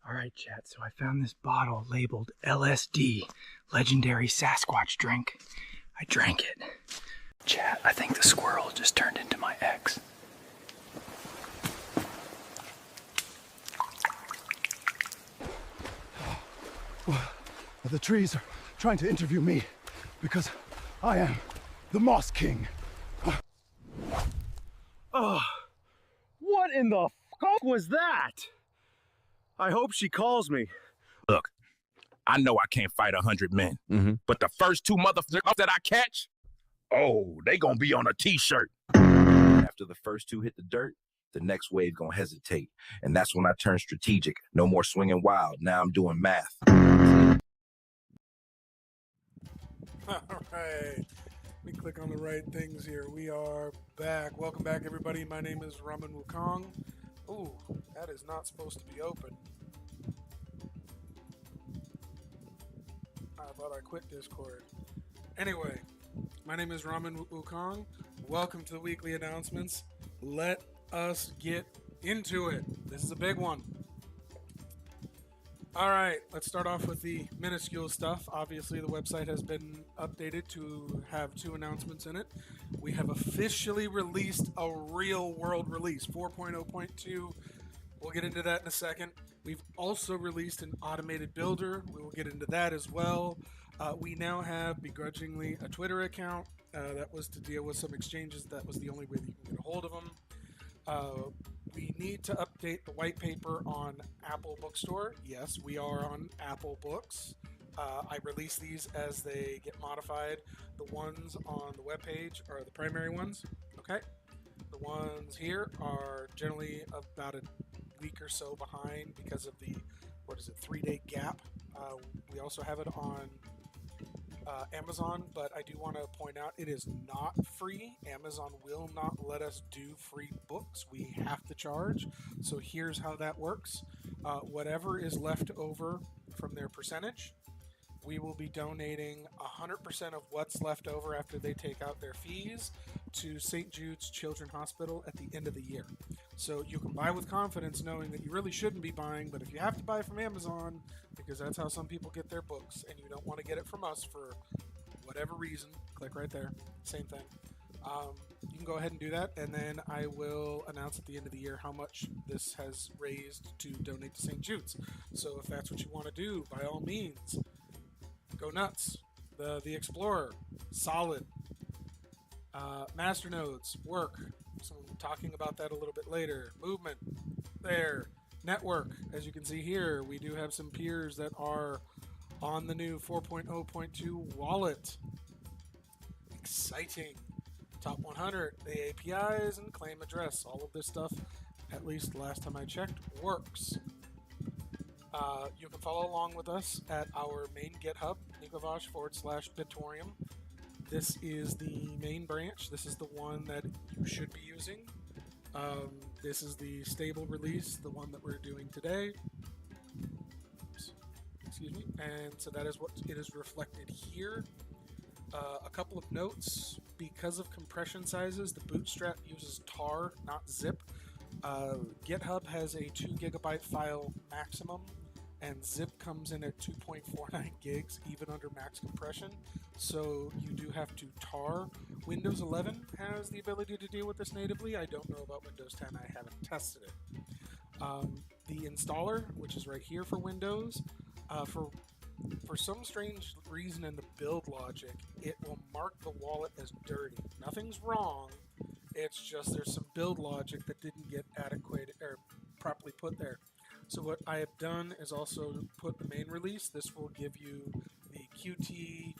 Alright, chat, so I found this bottle labeled LSD, Legendary Sasquatch Drink. I drank it. Chat, I think the squirrel just turned into my ex. The trees are trying to interview me because I am the Moss King. What in the fuck was that? I hope she calls me. Look, I know I can't fight 100 men, but the first two motherfuckers that I catch, oh, they gonna be on a t-shirt. After the first two hit the dirt, the next wave gonna hesitate. And that's when I turn strategic. No more swinging wild. Now I'm doing math. All right, let me click on the right things here. We are back. Welcome back, everybody. My name is Ramen Wukong. Ooh, that is not supposed to be open. I thought I quit Discord. Anyway, my name is Ramen Wukong. Welcome to the weekly announcements. Let us get into it. This is a big one. All right, let's start off with the minuscule stuff. Obviously, the website has been updated to have two announcements in it. We have officially released a real-world release, 4.0.2. We'll get into that in a second. We've also released an automated builder. We will get into that as well. We now have, begrudgingly, a Twitter account. That was to deal with some exchanges. That was the only way that you can get a hold of them. We need to update the white paper on Apple Bookstore. Yes, we are on Apple Books. I release these as they get modified. The ones on the webpage are the primary ones. Okay. The ones here are generally about a week or so behind because of the 3-day gap. We also have it on Amazon, but I do want to point out it is not free. Amazon will not let us do free books. We have to charge. So here's how that works. Whatever is left over from their percentage, we will be donating 100% of what's left over after they take out their fees to St. Jude's Children's Hospital at the end of the year. So you can buy with confidence knowing that you really shouldn't be buying, but if you have to buy from Amazon, because that's how some people get their books, and you don't want to get it from us for whatever reason, click right there, same thing. You can go ahead and do that, and then I will announce at the end of the year how much this has raised to donate to St. Jude's. So if that's what you want to do, by all means, go nuts. The Explorer, solid. Masternodes, work. So I'm talking about that a little bit later. Movement, there. Network, as you can see here, we do have some peers that are on the new 4.0.2 wallet. Exciting. Top 100, the APIs and claim address. All of this stuff, at least last time I checked, works. You can follow along with us at our main GitHub, Nikovash/Bitoreum. This is the main branch. This is the one that you should be using. This is the stable release, the one that we're doing today. Excuse me. And so that is what it is reflected here. A couple of notes. Because of compression sizes, the Bootstrap uses tar, not zip. GitHub has a 2 gigabyte file maximum, and zip comes in at 2.49 gigs, even under max compression. So you do have to tar. Windows 11 has the ability to deal with this natively. I don't know about Windows 10. I haven't tested it. The installer, which is right here for Windows, for some strange reason in the build logic, it will mark the wallet as dirty. Nothing's wrong. It's just there's some build logic that didn't get adequate or properly put there. So what I have done is also put the main release. This will give you the Qt,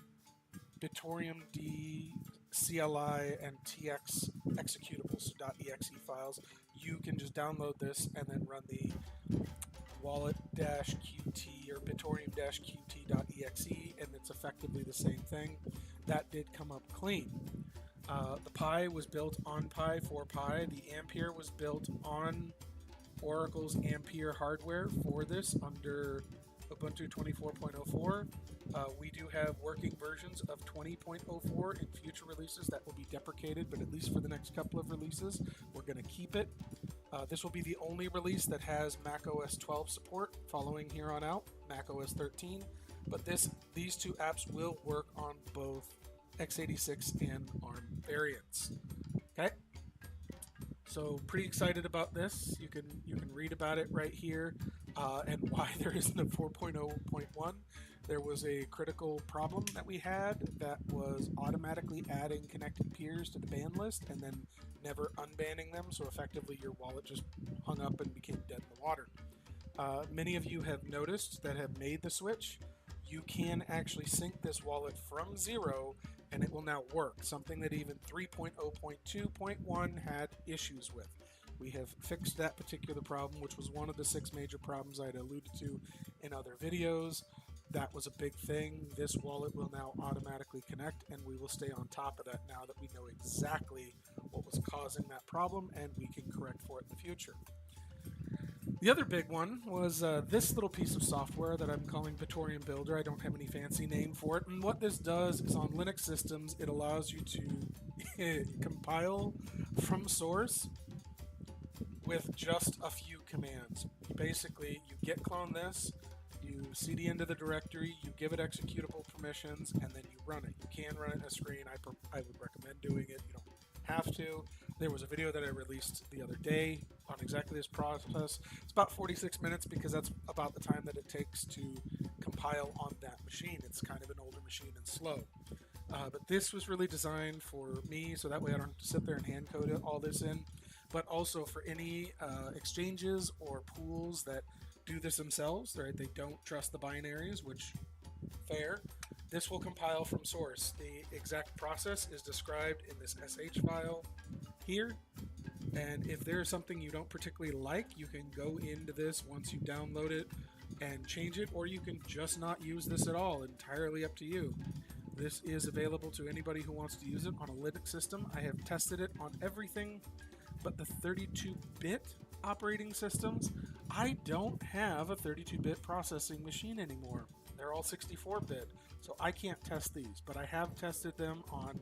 Bitoreum D, CLI, and TX executables, .exe files. You can just download this and then run the wallet-qt or Bitoreum-qt.exe, and it's effectively the same thing. That did come up clean. The Pi was built on Pi for Pi. The Ampere was built on Oracle's Ampere hardware for this under Ubuntu 24.04. We do have working versions of 20.04 in future releases that will be deprecated, but at least for the next couple of releases, we're going to keep it. This will be the only release that has macOS 12 support following here on out, macOS 13. But these two apps will work on both x86 and ARM variants. Okay, so pretty excited about this. You can read about it right here, and why there isn't a 4.0.1. There was a critical problem that we had that was automatically adding connected peers to the ban list and then never unbanning them, so effectively your wallet just hung up and became dead in the water. Many of you have noticed that have made the switch. You can actually sync this wallet from 0 and it will now work, something that even 3.0.2.1 had issues with. We have fixed that particular problem, which was one of the 6 major problems I had alluded to in other videos. That was a big thing. This wallet will now automatically connect, and we will stay on top of that now that we know exactly what was causing that problem, and we can correct for it in the future. The other big one was this little piece of software that I'm calling Bitoreum Builder. I don't have any fancy name for it. And what this does is on Linux systems, it allows you to compile from source with just a few commands. Basically, you git clone this, you cd into the directory, you give it executable permissions, and then you run it. You can run it in a screen. I would recommend doing it. You don't have to. There was a video that I released the other day on exactly this process. It's about 46 minutes because that's about the time that it takes to compile on that machine. It's kind of an older machine and slow. But this was really designed for me, so that way I don't have to sit there and hand code all this in, but also for any exchanges or pools that do this themselves, right? They don't trust the binaries, which fair. This will compile from source. The exact process is described in this SH file here. And if there's something you don't particularly like, you can go into this once you download it and change it, or you can just not use this at all. Entirely up to you. This is available to anybody who wants to use it on a Linux system. I have tested it on everything but the 32-bit operating systems. I don't have a 32-bit processing machine anymore. They're all 64-bit, so I can't test these, but I have tested them on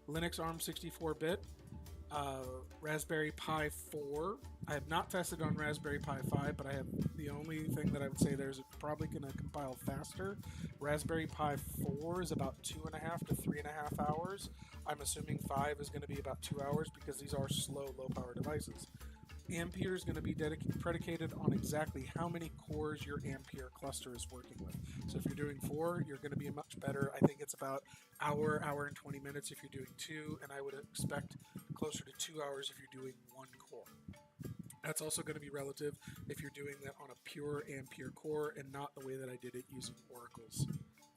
Linux ARM 64-bit, Raspberry Pi 4. I have not tested on Raspberry Pi 5, but I have the only thing that I would say there's probably going to compile faster. Raspberry Pi 4 is about 2.5 to 3.5 hours. I'm assuming 5 is going to be about 2 hours because these are slow, low-power devices. Ampere is going to be predicated on exactly how many cores your Ampere cluster is working with. So if you're doing 4, you're going to be much better. I think it's about hour and 20 minutes if you're doing 2, and I would expect closer to 2 hours if you're doing 1 core. That's also going to be relative if you're doing that on a pure Ampere core and not the way that I did it using Oracle's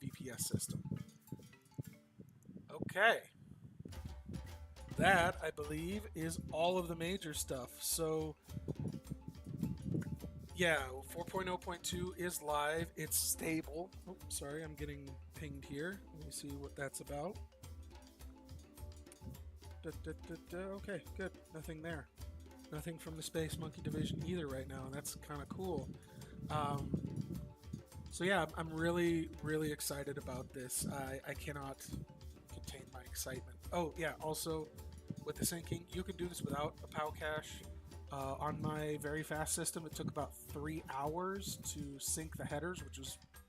VPS system. Okay. That, I believe, is all of the major stuff. So, yeah, 4.0.2 is live. It's stable. Oh, sorry, I'm getting pinged here. Let me see what that's about. Okay, good. Nothing there. Nothing from the Space Monkey Division either right now. That's kind of cool. So yeah, I'm really, really excited about this. I cannot contain my excitement. Oh yeah, also with the syncing, you can do this without a POW cache. On my very fast system, it took about 3 hours to sync the headers, which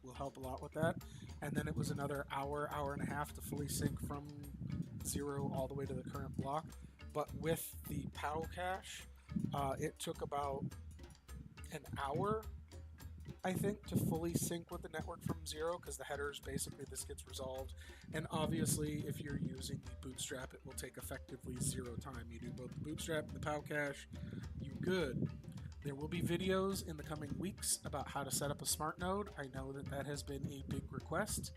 will help a lot with that. And then it was another hour and a half to fully sync from 0 all the way to the current block. But with the POW cache, it took about an hour, I think, to fully sync with the network from 0, because the headers, basically this gets resolved. And obviously, if you're using the bootstrap, it will take effectively 0 time. You do both the bootstrap and the POW cache, you're good. There will be videos in the coming weeks about how to set up a smart node. I know that has been a big request.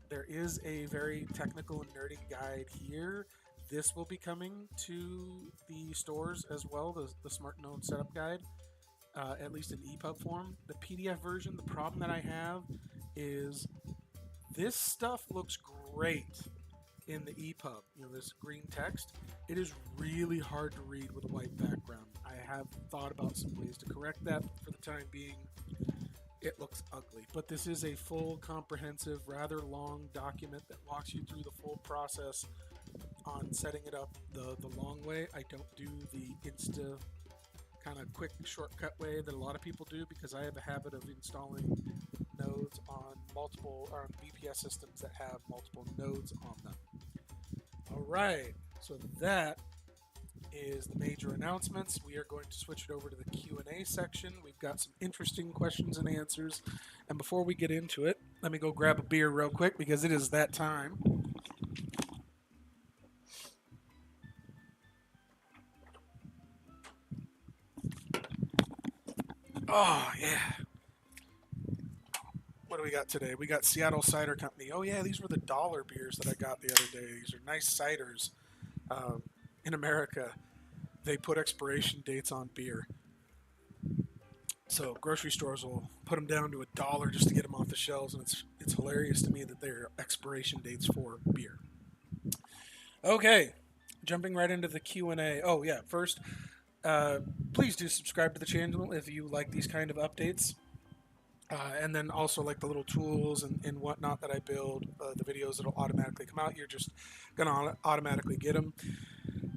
There is a very technical and nerdy guide here. This will be coming to the stores as well, the smart node setup guide. At least in EPUB form. The PDF version, the problem that I have is this stuff looks great in the EPUB, this green text. It is really hard to read with a white background. I have thought about some ways to correct that. For the time being, it looks ugly. But this is a full, comprehensive, rather long document that walks you through the full process on setting it up the long way. I don't do the Insta kind of quick shortcut way that a lot of people do, because I have a habit of installing nodes on VPS systems that have multiple nodes on them. All right, so that is the major announcements. We are going to switch it over to the Q&A section. We've got some interesting questions and answers. And before we get into it, let me go grab a beer real quick because it is that time. Oh, yeah. What do we got today? We got Seattle Cider Company. Oh, yeah, these were the dollar beers that I got the other day. These are nice ciders. In America, they put expiration dates on beer. So grocery stores will put them down to $1 just to get them off the shelves, and it's hilarious to me that they're expiration dates for beer. Okay, jumping right into the Q&A. Oh, yeah, first, please do subscribe to the channel if you like these kind of updates. And then also like the little tools and whatnot that I build, the videos that'll automatically come out. You're just going to automatically get them.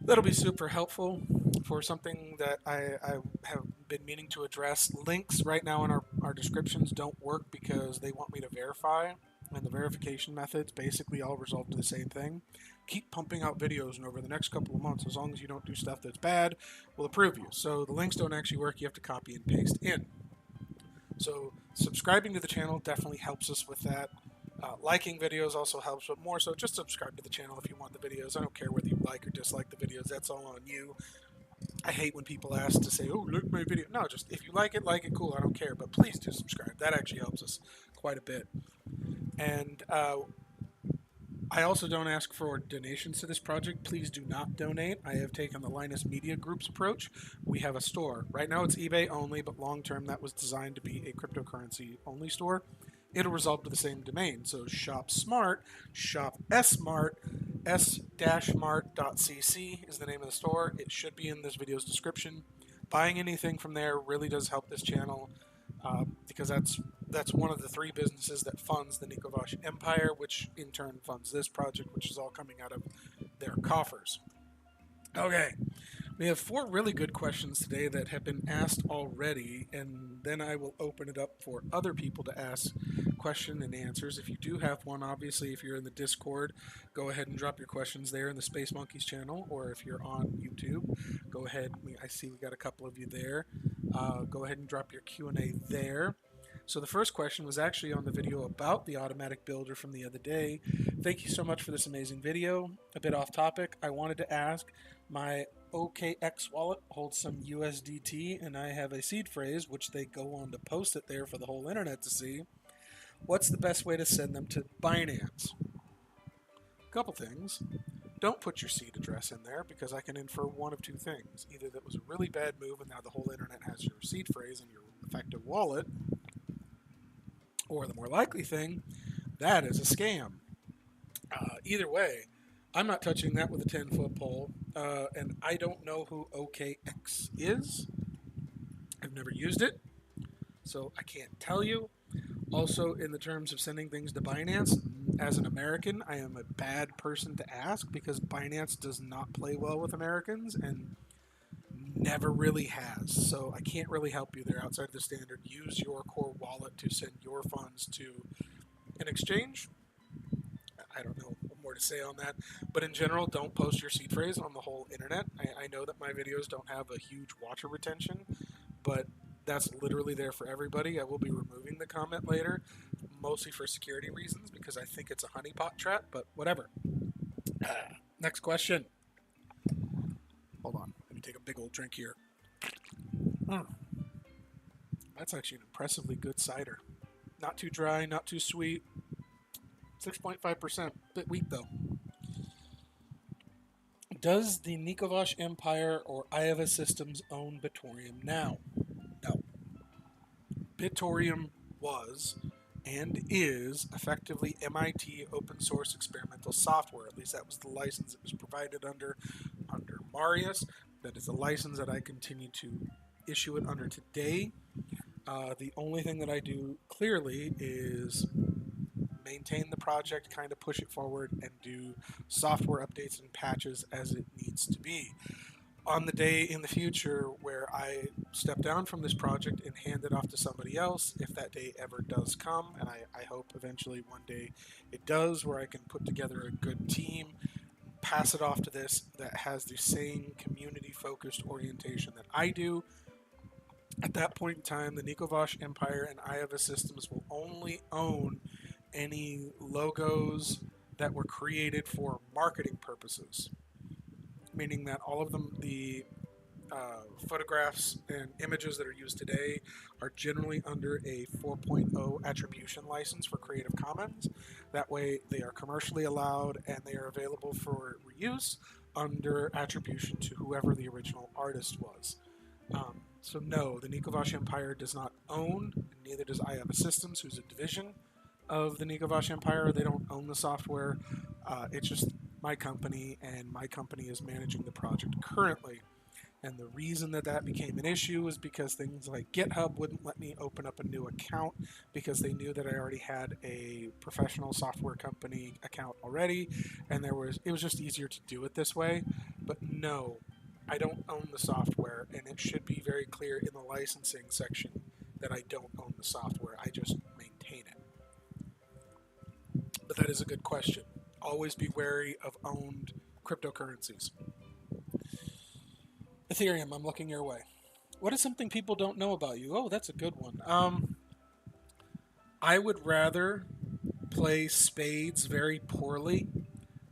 That'll be super helpful for something that I have been meaning to address. Links right now in our descriptions don't work because they want me to verify, and the verification methods basically all resolve to the same thing. Keep pumping out videos, and over the next couple of months, as long as you don't do stuff that's bad, we'll approve you. So the links don't actually work. You have to copy and paste in. So subscribing to the channel definitely helps us with that. Liking videos also helps, but more so just subscribe to the channel if you want the videos. I don't care whether you like or dislike the videos. That's all on you. I hate when people ask to say, oh, look my video. No, just if you like it, cool. I don't care. But please do subscribe. That actually helps us quite a bit. And I also don't ask for donations to this project. Please do not donate. I have taken the Linus Media Group's approach. We have a store. Right now it's eBay only, but long term that was designed to be a cryptocurrency only store. It'll resolve to the same domain. So shop smart, shop smart, s-mart.cc is the name of the store. It should be in this video's description. Buying anything from there really does help this channel because that's one of the 3 businesses that funds the Nikovash Empire, which in turn funds this project, which is all coming out of their coffers. Okay. We have 4 really good questions today that have been asked already, and then I will open it up for other people to ask question and answers. If you do have one, obviously, if you're in the Discord, go ahead and drop your questions there in the Space Monkeys channel, or if you're on YouTube, go ahead. I see we got a couple of you there. Go ahead and drop your Q&A there. So the first question was actually on the video about the automatic builder from the other day. Thank you so much for this amazing video. A bit off topic, I wanted to ask, my OKX wallet holds some USDT and I have a seed phrase which they go on to post it there for the whole internet to see. What's the best way to send them to Binance? Couple things. Don't put your seed address in there because I can infer one of 2 things. Either that was a really bad move and now the whole internet has your seed phrase in your effective wallet, or the more likely thing, that is a scam. Either way, I'm not touching that with a 10-foot pole, and I don't know who OKX is. I've never used it, so I can't tell you. Also, in the terms of sending things to Binance, as an American, I am a bad person to ask because Binance does not play well with Americans and never really has. So I can't really help you there outside of the standard. Use your core wallet to send your funds to an exchange. I don't know what more to say on that. But in general, don't post your seed phrase on the whole internet. I know that my videos don't have a huge watcher retention, but that's literally there for everybody. I will be removing the comment later, mostly for security reasons because I think it's a honeypot trap, but whatever. Next question. Hold on. Let me take a big old drink here. That's actually an impressively good cider. Not too dry, not too sweet. 6.5%. Bit weak though. Does the Nikovash Empire or Iova Systems own Bitoreum now? No. Bitoreum was and is effectively MIT open source experimental software. At least that was the license it was provided under Marius. That is the license that I continue to issue it under today. The only thing that I do clearly is maintain the project, kind of push it forward, and do software updates and patches as it needs to be. On the day in the future where I step down from this project and hand it off to somebody else, if that day ever does come, and I hope eventually one day it does, where I can put together a good team, pass it off to this that has the same community-focused orientation that I do. At that point in time, the Nikovash Empire and Iova Systems will only own any logos that were created for marketing purposes, meaning that all of them, the photographs and images that are used today are generally under a 4.0 attribution license for Creative Commons. That way they are commercially allowed and they are available for reuse under attribution to whoever the original artist was. So no, the Nikovash Empire does not own, and neither does Iova Systems, who's a division of the Nikovash Empire. They don't own the software. It's just my company, and my company is managing the project currently. And the reason that that became an issue is because things like GitHub wouldn't let me open up a new account because they knew that I already had a professional software company account already, and it was just easier to do it this way. But no, I don't own the software, and it should be very clear in the licensing section that I don't own the software. I just maintain it. But that is a good question. Always be wary of owned cryptocurrencies. Ethereum, I'm looking your way. What is something people don't know about you? Oh, that's a good one. I would rather play spades very poorly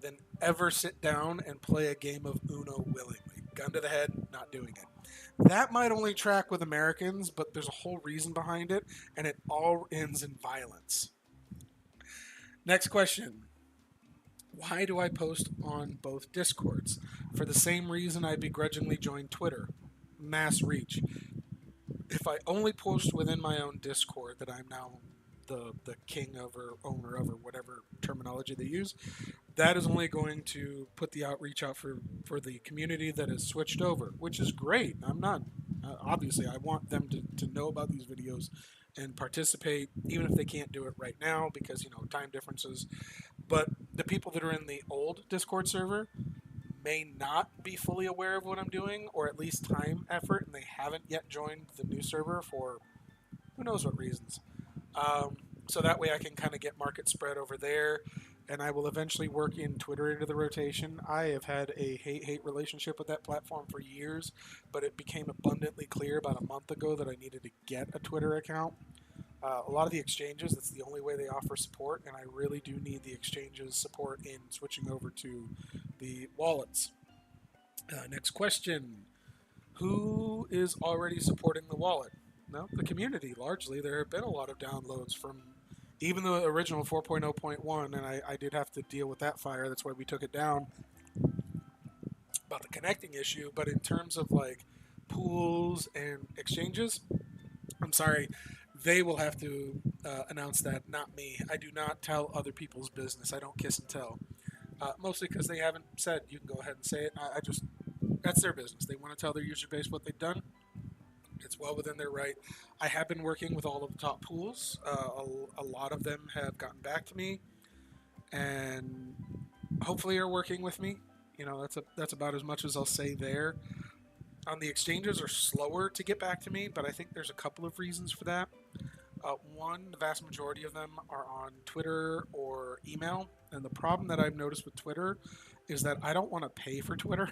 than ever sit down and play a game of Uno willingly. Gun to the head, not doing it. That might only track with Americans, but there's a whole reason behind it, and it all ends in violence. Next question. Why do I post on both Discords? For the same reason I begrudgingly joined Twitter. Mass reach. If I only post within my own Discord that I'm now the king of or owner of or whatever terminology they use, that is only going to put the outreach out for the community that has switched over, which is great. I'm not, obviously I want them to know about these videos and participate, even if they can't do it right now because, time differences. But the people that are in the old Discord server may not be fully aware of what I'm doing, or at least time, effort, and they haven't yet joined the new server for who knows what reasons. So that way I can kind of get market spread over there, and I will eventually work in Twitter into the rotation. I have had a hate-hate relationship with that platform for years, but it became abundantly clear about a month ago that I needed to get a Twitter account. A lot of the exchanges, that's the only way they offer support, and I really do need the exchanges support in switching over to the wallets. Next question. Who is already supporting the wallet? No, the community, largely. There have been a lot of downloads from even the original 4.0.1, and I did have to deal with that fire. That's why we took it down about the connecting issue. But in terms of like pools and exchanges, I'm sorry, they will have to announce that, not me. I do not tell other people's business. I don't kiss and tell. Mostly because they haven't said you can go ahead and say it. I just, that's their business. They want to tell their user base what they've done. It's well within their right. I have been working with all of the top pools. A lot of them have gotten back to me and hopefully are working with me. That's about as much as I'll say there. The exchanges are slower to get back to me, but I think there's a couple of reasons for that. One, the vast majority of them are on Twitter or email. And the problem that I've noticed with Twitter is that I don't want to pay for Twitter.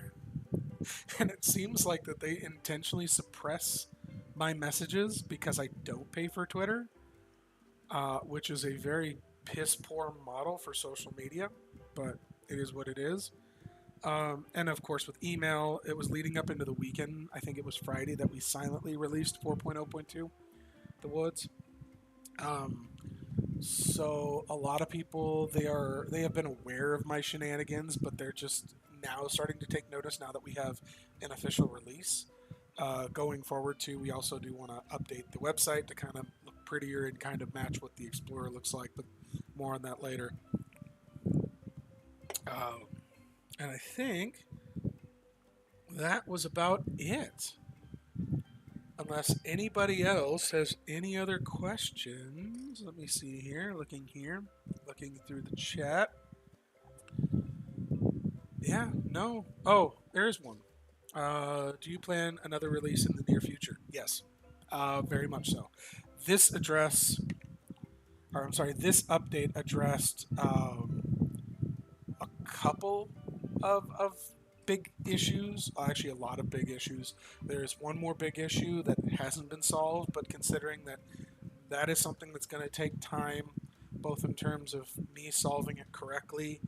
And it seems like that they intentionally suppress my messages because I don't pay for Twitter, which is a very piss poor model for social media, but it is what it is. And of course with email, it was leading up into the weekend. I think it was Friday that we silently released 4.0.2, the Woods. So a lot of people, they have been aware of my shenanigans, but they're just now starting to take notice now that we have an official release. Going forward too, we also do want to update the website to kind of look prettier and kind of match what the Explorer looks like, but more on that later. And I think that was about it. Unless anybody else has any other questions. Let me see here. Looking looking through the chat. Yeah, no. Oh, there's one. Do you plan another release in the near future? Yes, very much so. This this update addressed a couple of big issues. Actually, a lot of big issues. There's one more big issue that hasn't been solved, but considering that is something that's going to take time, both in terms of me solving it correctly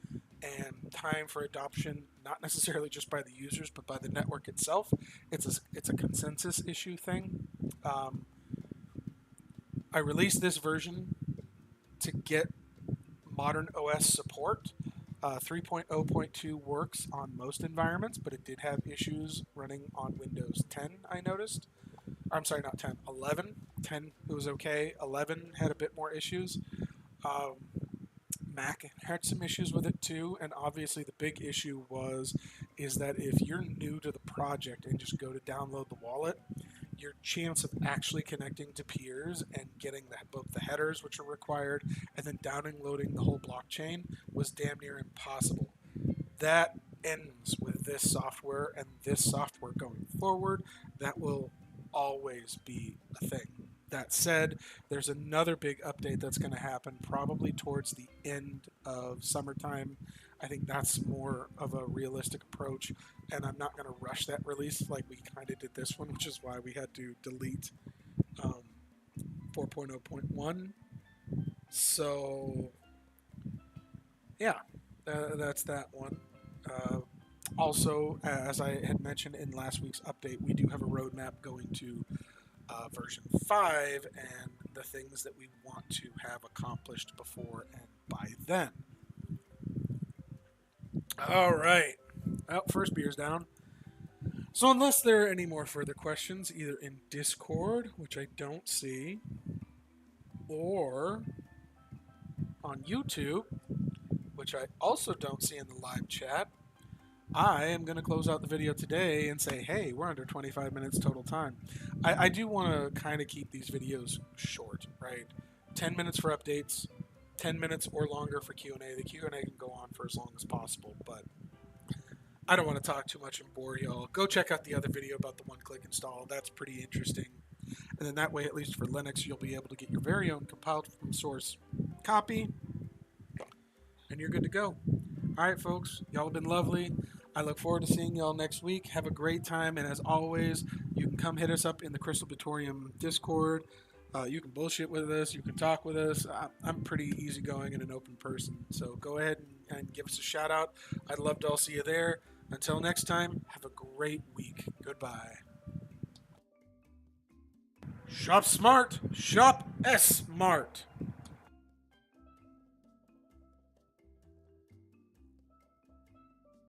and time for adoption, not necessarily just by the users, but by the network itself. It's a consensus issue thing. I released this version to get modern OS support. 3.0.2 works on most environments, but it did have issues running on Windows 10, I noticed. I'm sorry, not 10, 11. 10, it was okay. 11 had a bit more issues. Mac had some issues with it too, and obviously the big issue is that if you're new to the project and just go to download the wallet, your chance of actually connecting to peers and getting both the headers, which are required, and then downloading the whole blockchain was damn near impossible. That ends with this software, and this software going forward, that will always be a thing. That said, there's another big update that's going to happen probably towards the end of summertime. I think that's more of a realistic approach, and I'm not going to rush that release like we kind of did this one, which is why we had to delete 4.0.1. So, yeah, that's that one. Also, as I had mentioned in last week's update, we do have a roadmap going to version 5 and the things that we want to have accomplished before and by then. All right. Well, first beer's down. So unless there are any more further questions, either in Discord, which I don't see, or on YouTube, which I also don't see in the live chat, I am going to close out the video today and say, hey, we're under 25 minutes total time. I do want to kind of keep these videos short, right? 10 minutes for updates, 10 minutes or longer for Q&A. The Q&A can go on for as long as possible, but I don't want to talk too much and bore y'all. Go check out the other video about the one-click install. That's pretty interesting. And then that way, at least for Linux, you'll be able to get your very own compiled from source copy, and you're good to go. All right, folks, y'all have been lovely. I look forward to seeing y'all next week. Have a great time, and as always, you can come hit us up in the Crystal Bitoreum Discord. You can bullshit with us. You can talk with us. I'm pretty easygoing and an open person, so go ahead and give us a shout out. I'd love to all see you there. Until next time, have a great week. Goodbye. Shop smart. Shop S-Mart.